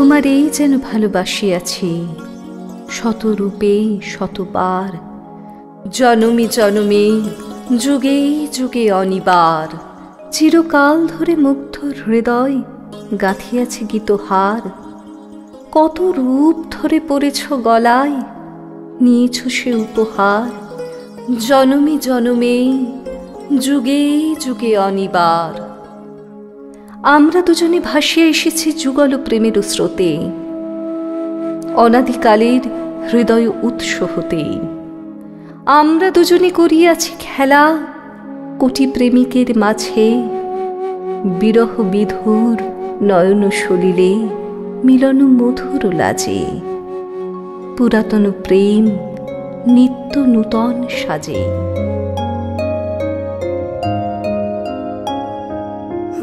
তোমারেই যেন ভালোবাসিয়াছি শতরূপে শতবার, জনমে জনমে যুগে যুগে অনিবার। চিরকাল ধরে মুগ্ধ হৃদয় গাঁথিয়াছে গীতহার। কত রূপ ধরে পড়েছ গলায়, নিয়েছ সে উপহার। জনমে জনমে যুগে যুগে অনিবার। আমরা দুজনে ভাসিয়া এসেছি যুগল প্রেমের স্রোতে, অনাদিকালের হৃদয় উৎস হতে। আমরা দুজনে করিয়াছি খেলা কোটি প্রেমিকের মাঝে, বিরহ বিধুর নয়ন সলিলে মিলন মধুর লাজে। পুরাতন প্রেম নিত্য নূতন সাজে।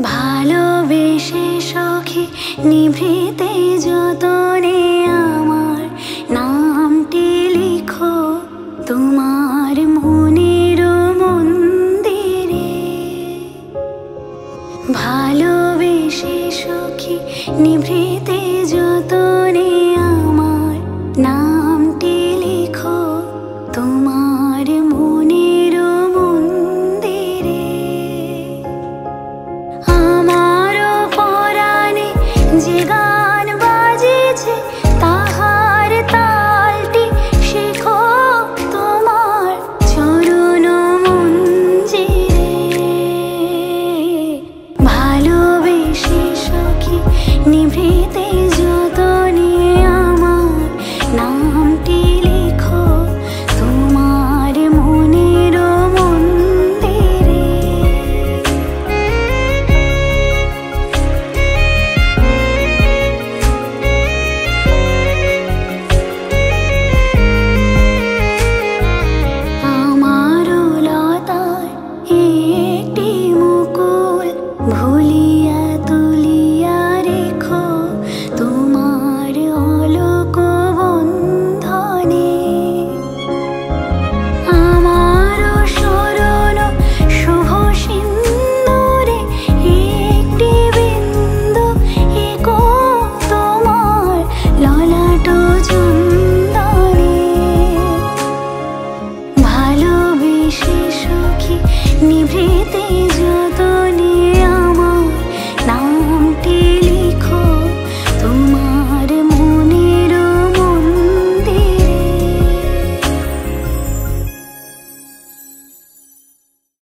ভালোবেসে সখী নিভৃতে যতনে